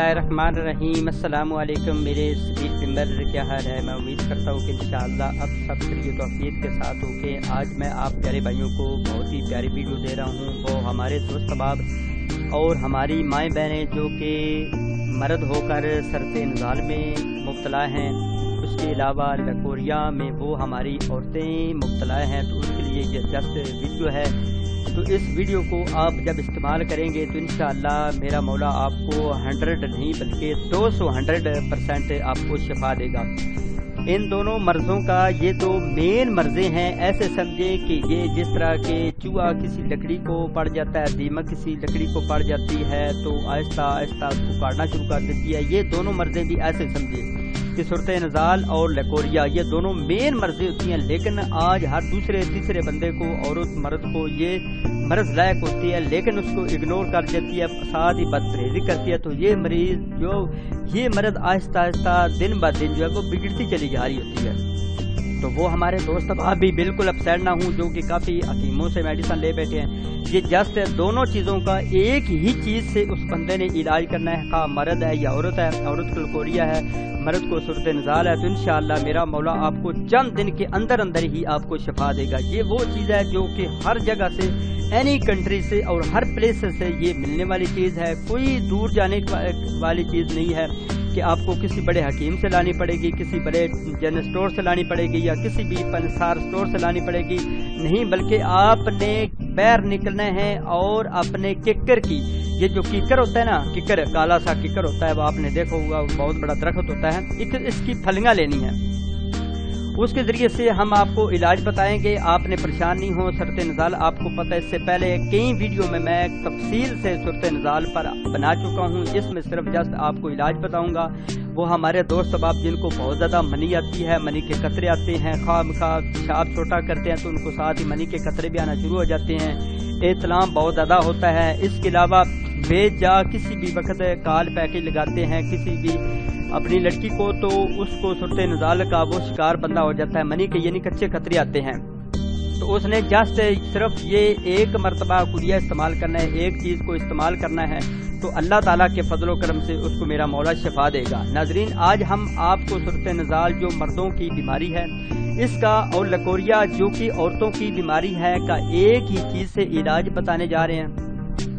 اللہ الرحمن الرحیم۔ السلام علیکم میرے سبیل ممبر، کیا حال ہے؟ میں امید کرتا ہوں کہ انشاءاللہ اب سب خیریت و عافیت کے ساتھ ہو کے آج میں آپ پیارے بھائیوں کو بہت ہی پیاری ویڈیو دے رہا ہوں۔ وہ ہمارے دوست احباب اور ہماری مائیں بہنیں جو کہ مرد ہو کر سرط نزال میں مبتلا ہیں، اس کے علاوہ لکوریا میں وہ ہماری عورتیں مبتلا ہیں، تو ان کے لیے یہ جسٹ ویڈیو ہے۔ تو اس ویڈیو کو آپ جب استعمال کریں گے تو انشاءاللہ میرا مولا آپ کو 100 نہیں بلکہ 200% آپ کو شفا دے گا۔ ان دونوں مرضوں کا یہ تو مین مرضیں ہیں۔ ایسے سمجھیں کہ یہ جس طرح کے چوہا کسی لکڑی کو پڑ جاتا ہے، دیمک کسی لکڑی کو پڑ جاتی ہے تو آہستہ آہستہ اس کو کاٹنا شروع کر دیتی ہے، یہ دونوں مرضیں بھی ایسے سمجھیں کہ صورت نزال اور لکوریا یہ دونوں مین مرضیں ہوتی ہیں، لیکن آج ہر دوسرے تیسرے بندے کو، عورت مرد کو یہ مرض لائق ہوتی ہے لیکن اس کو اگنور کر دیتی ہے، ساتھ ہی بد پرہیزی کرتی ہے، تو یہ مرض آہستہ آہستہ دن بہ دن جو ہے وہ بگڑتی چلی جا رہی ہوتی ہے۔ تو وہ ہمارے دوست اب بھی بالکل اپسیٹ نہ ہوں جو کہ کافی حکیموں سے میڈیسن لے بیٹھے ہیں، یہ جسٹ دونوں چیزوں کا ایک ہی چیز سے اس بندے نے علاج کرنا ہے، خواہ مرد ہے یا عورت ہے، عورت کو لکوریا ہے، مرد کو صورت نزال ہے، تو انشاءاللہ میرا مولا آپ کو چند دن کے اندر ہی آپ کو شفا دے گا۔ یہ وہ چیز ہے جو کہ ہر جگہ سے، اینی کنٹری سے اور ہر پلیس سے یہ ملنے والی چیز ہے، کوئی دور جانے والی چیز نہیں ہے کہ آپ کو کسی بڑے حکیم سے لانی پڑے گی، کسی بڑے جنرل اسٹور سے لانی پڑے گی یا کسی بھی پنسار اسٹور سے لانی پڑے گی، نہیں، بلکہ آپ نے باہر نکلنا ہے اور اپنے ککر کی، یہ جو ککر ہوتا ہے نا، ککر کالا سا ککر ہوتا ہے، وہ آپ نے دیکھا ہوگا بہت بڑا درخت ہوتا ہے، اس کی پھلیاں لینی ہے، اس کے ذریعے سے ہم آپ کو علاج بتائیں گے، آپ نے پریشان نہیں ہو۔ صورت نزال آپ کو پتہ ہے، اس سے پہلے کئی ویڈیو میں تفصیل سے صورت نزال پر بنا چکا ہوں، اس میں صرف جسٹ آپ کو علاج بتاؤں گا۔ وہ ہمارے دوست احباب جن کو بہت زیادہ منی آتی ہے، منی کے قطرے آتے ہیں، خواہ مخواہ پیشاب چھوٹا کرتے ہیں تو ان کو ساتھ ہی منی کے قطرے بھی آنا شروع ہو جاتے ہیں، احتلام بہت زیادہ ہوتا ہے، اس کے علاوہ بے جا کسی بھی وقت کال پیکج لگاتے ہیں کسی بھی اپنی لڑکی کو تو اس کو صورت نزال کا وہ شکار بندہ ہو جاتا ہے، منی کے یعنی کچے قطرے آتے ہیں، تو اس نے جسٹ صرف یہ ایک مرتبہ کلیہ استعمال کرنا ہے، ایک چیز کو استعمال کرنا ہے، تو اللہ تعالیٰ کے فضل و کرم سے اس کو میرا مولا شفا دے گا۔ ناظرین، آج ہم آپ کو صورت نزال جو مردوں کی بیماری ہے اس کا اور لکوریا جو کہ عورتوں کی بیماری ہے کا ایک ہی چیز سے علاج بتانے جا رہے ہیں۔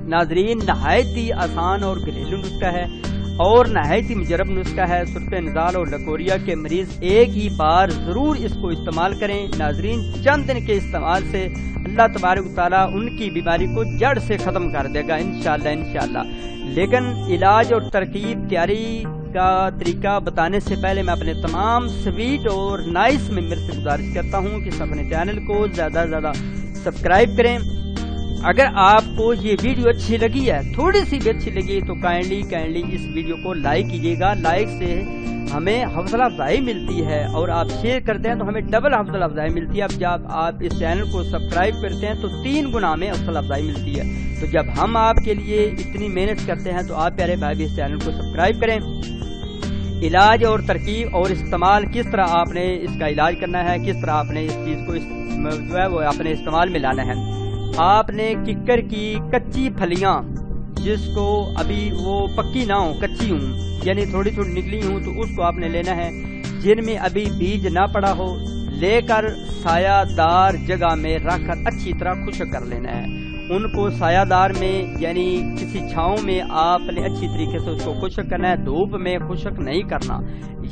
ناظرین، نہایت ہی آسان اور گھریلو نسخہ ہے اور نہایت ہی مجرب نسخہ ہے۔ صورت نزال اور لکوریا کے مریض ایک ہی بار ضرور اس کو استعمال کریں۔ ناظرین، چند دن کے استعمال سے اللہ تبارک و تعالیٰ ان کی بیماری کو جڑ سے ختم کر دے گا انشاءاللہ۔ لیکن علاج اور ترکیب تیاری کا طریقہ بتانے سے پہلے میں اپنے تمام سویٹ اور نائس ممبر سے گزارش کرتا ہوں کہ اپنے چینل کو زیادہ سے زیادہ سبسکرائب کریں۔ اگر آپ کو یہ ویڈیو اچھی لگی ہے، تھوڑی سی بھی اچھی لگی تو کائنڈلی اس ویڈیو کو لائک کیجیے گا۔ لائک سے ہمیں حوصلہ افزائی ملتی ہے اور آپ شیئر کرتے ہیں تو ہمیں ڈبل حوصلہ افزائی ملتی ہے۔ اب جب آپ اس چینل کو سبسکرائب کرتے ہیں تو 3 گنا ہمیں حوصلہ افزائی ملتی ہے، تو جب ہم آپ کے لیے اتنی محنت کرتے ہیں تو آپ پیارے بھائی بھی اس چینل کو سبسکرائب کریں۔ علاج اور ترکیب اور استعمال، کس طرح آپ نے اس کا علاج کرنا ہے، کس طرح آپ نے اس چیز کو جو ہے وہ اپنے استعمال میں لانا ہے۔ آپ نے ککر کی کچی پھلیاں، جس کو ابھی وہ پکی نہ ہوں، کچی ہوں یعنی تھوڑی نکلی ہوں، تو اس کو آپ نے لینا ہے، جن میں ابھی بیج نہ پڑا ہو، لے کر سایہ دار جگہ میں رکھ کر اچھی طرح خشک کر لینا ہے۔ ان کو سایہ دار میں یعنی کسی چھاؤں میں آپ نے اچھی طریقے سے اس کو خشک کرنا ہے، دھوپ میں خشک نہیں کرنا۔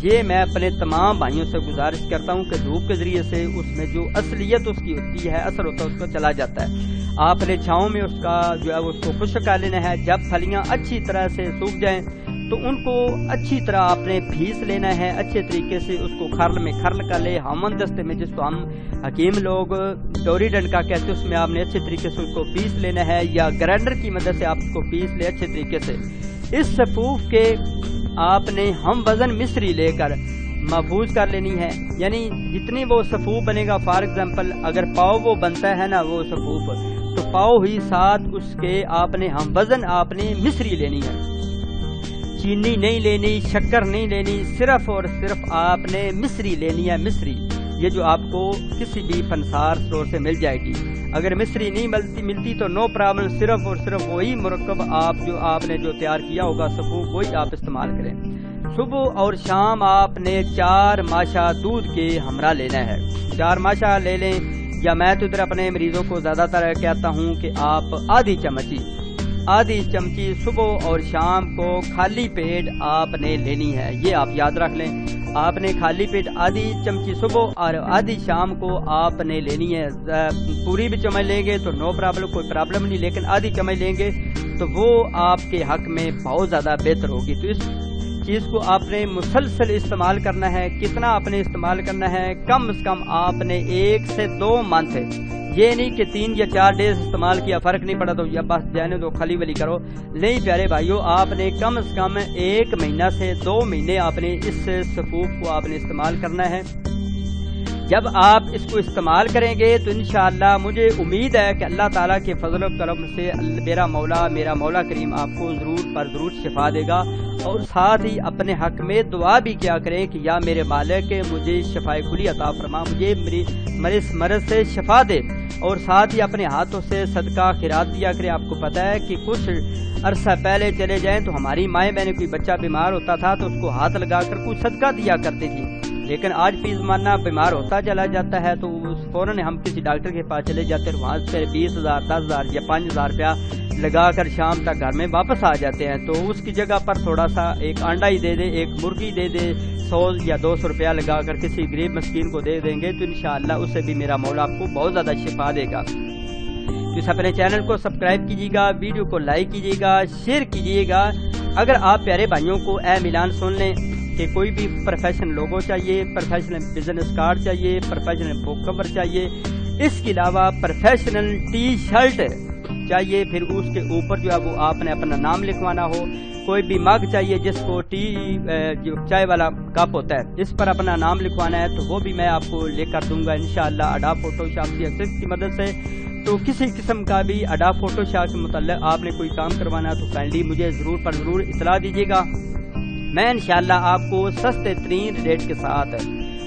یہ میں اپنے تمام بھائیوں سے گزارش کرتا ہوں کہ دھوپ کے ذریعے سے اس میں جو اصلیت اس کی ہوتی ہے، اثر ہوتا ہے، اس کو چلا جاتا ہے۔ آپ نے چھاؤں میں اس کا جو ہے اس کو خشک کر لینا ہے۔ جب پھلیاں اچھی طرح سے سوکھ جائیں تو ان کو اچھی طرح آپ نے پیس لینا ہے، اچھے طریقے سے اس کو کھرل کر لے، ہمن دستے میں، جس کو ہم حکیم لوگ ڈوری ڈنڈکا کہتے ہیں، اس میں آپ نے اچھے طریقے سے اس کو پیس لینا ہے، یا گرینڈر کی مدد سے آپ اس کو پیس لے اچھے طریقے سے۔ اس صفوف کے آپ نے ہم وزن مصری لے کر محفوظ کر لینی ہے، یعنی جتنی وہ صفوف بنے گا، فار ایگزامپل اگر پاؤ وہ بنتا ہے نا وہ صفوف، تو پاؤ ہی ساتھ اس کے آپ نے ہم وزن آپ نے مصری لینی ہے، چینی نہیں لینی، شکر نہیں لینی، صرف اور صرف آپ نے مصری لینی ہے، مصری یہ جو آپ کو کسی بھی فنسار اسٹور سے مل جائے گی۔ اگر مصری نہیں ملتی تو نو پرابلم، صرف اور صرف وہی مرکب آپ نے جو تیار کیا ہوگا صفوف، وہی آپ استعمال کریں۔ صبح اور شام آپ نے 4 ماشا دودھ کے ہمراہ لینا ہے۔ 4 ماشا لے لیں، یا میں تو ادھر اپنے مریضوں کو زیادہ تر کہتا ہوں کہ آپ آدھی چمچی صبح اور شام کو خالی پیٹ آپ نے لینی ہے۔ یہ آپ یاد رکھ لیں، آپ نے خالی پیٹ آدھی چمچی صبح اور آدھی شام کو آپ نے لینی ہے۔ پوری بھی چمچ لیں گے تو نو پرابلم، کوئی پرابلم نہیں، لیکن آدھی چمچ لیں گے تو وہ آپ کے حق میں بہت زیادہ بہتر ہوگی۔ تو اس چیز کو آپ نے مسلسل استعمال کرنا ہے۔ کتنا آپ نے استعمال کرنا ہے؟ کم از کم آپ نے 1 سے 2 منتھ، یہ نہیں کہ 3 یا 4 ڈیز استعمال کیا، فرق نہیں پڑا تو یا بس جانے دو، خلی ولی کرو، نہیں پیارے بھائیو، آپ نے کم از کم 1 مہینہ سے 2 مہینے آپ نے اس صفوف کو آپ نے استعمال کرنا ہے۔ جب آپ اس کو استعمال کریں گے تو انشاءاللہ مجھے امید ہے کہ اللہ تعالیٰ کے فضل و کرم سے میرا مولا کریم آپ کو ضرور شفا دے گا۔ اور ساتھ ہی اپنے حق میں دعا بھی کیا کریں کہ یا میرے مالک مجھے شفائے کلی عطا فرما، مجھے اس مرض سے شفا دے۔ اور ساتھ ہی اپنے ہاتھوں سے صدقہ خیرات دیا کرے۔ آپ کو پتہ ہے کہ کچھ عرصہ پہلے چلے جائیں تو ہماری مائیں بہنیں، کوئی بچہ بیمار ہوتا تھا تو اس کو ہاتھ لگا کر کوئی صدقہ دیا کرتی تھی، لیکن آج فی زمانہ بیمار ہوتا چلا جاتا ہے تو فوراً ہم کسی ڈاکٹر کے پاس چلے جاتے ہیں، وہاں سے 20,000 10,000 یا 5,000 روپیہ لگا کر شام تک گھر میں واپس آ جاتے ہیں۔ تو اس کی جگہ پر تھوڑا سا ایک انڈا ہی دے دے، ایک مرغی دے دے، 100 یا 200 روپیہ لگا کر کسی غریب مسکین کو دے دیں گے تو انشاءاللہ اس سے بھی میرا مولا آپ کو بہت زیادہ شفا دے گا۔ تو اس اپنے چینل کو سبسکرائب کیجیے گا، ویڈیو کو لائک کیجیے گا، شیئر کیجیے گا۔ اگر آپ پیارے بھائیوں کو اعلان سن لیں کہ کوئی بھی پروفیشنل لوگو چاہیے، پروفیشنل بزنس کارڈ چاہیے، پروفیشنل بک کور چاہیے، اس کے علاوہ پروفیشنل ٹی شرٹ چاہیے، پھر اس کے اوپر جو ہے وہ آپ نے اپنا نام لکھوانا ہو، کوئی بھی مگ چاہیے جس کو جو چائے والا کپ ہوتا ہے اس پر اپنا نام لکھوانا ہے تو وہ بھی میں آپ کو لے کر دوں گا انشاءاللہ اڈا فوٹو شاپ کی مدد سے۔ تو کسی قسم کا بھی اڈا فوٹو شاپ سے متعلق آپ نے کوئی کام کروانا ہے تو کائنڈلی مجھے ضرور اطلاع دیجیے گا۔ میں انشاءاللہ آپ کو سستے ترین ریٹ کے ساتھ،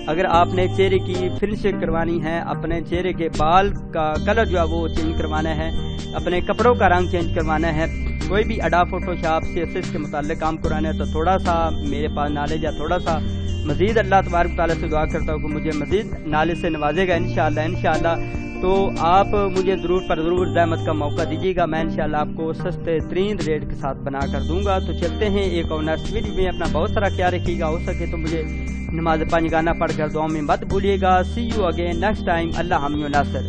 اگر آپ نے چہرے کی فنشنگ کروانی ہے، اپنے چہرے کے بال کا کلر جو ہے وہ چینج کروانا ہے، اپنے کپڑوں کا رنگ چینج کروانا ہے، کوئی بھی اڈا فوٹو شاپ سے اس کے متعلق کام کرانا ہے تو تھوڑا سا میرے پاس نالج ہے، تھوڑا سا مزید اللہ تبارک تعالیٰ سے دعا کرتا ہوں کہ مجھے مزید نالج سے نوازے گا انشاءاللہ۔ تو آپ مجھے ضرور زحمت کا موقع دیجیے گا، میں انشاءاللہ آپ کو سستے ترین ریٹ کے ساتھ بنا کر دوں گا۔ تو چلتے ہیں ایک اور نیکسٹ ویڈیو میں، اپنا بہت سارا خیال رکھیے گا، ہو سکے تو مجھے نماز پانچ گانا پڑھ کر دعاؤں میں مت بھولیے گا۔ سی یو اگین نیکسٹ ٹائم، اللہ حامی و ناصر۔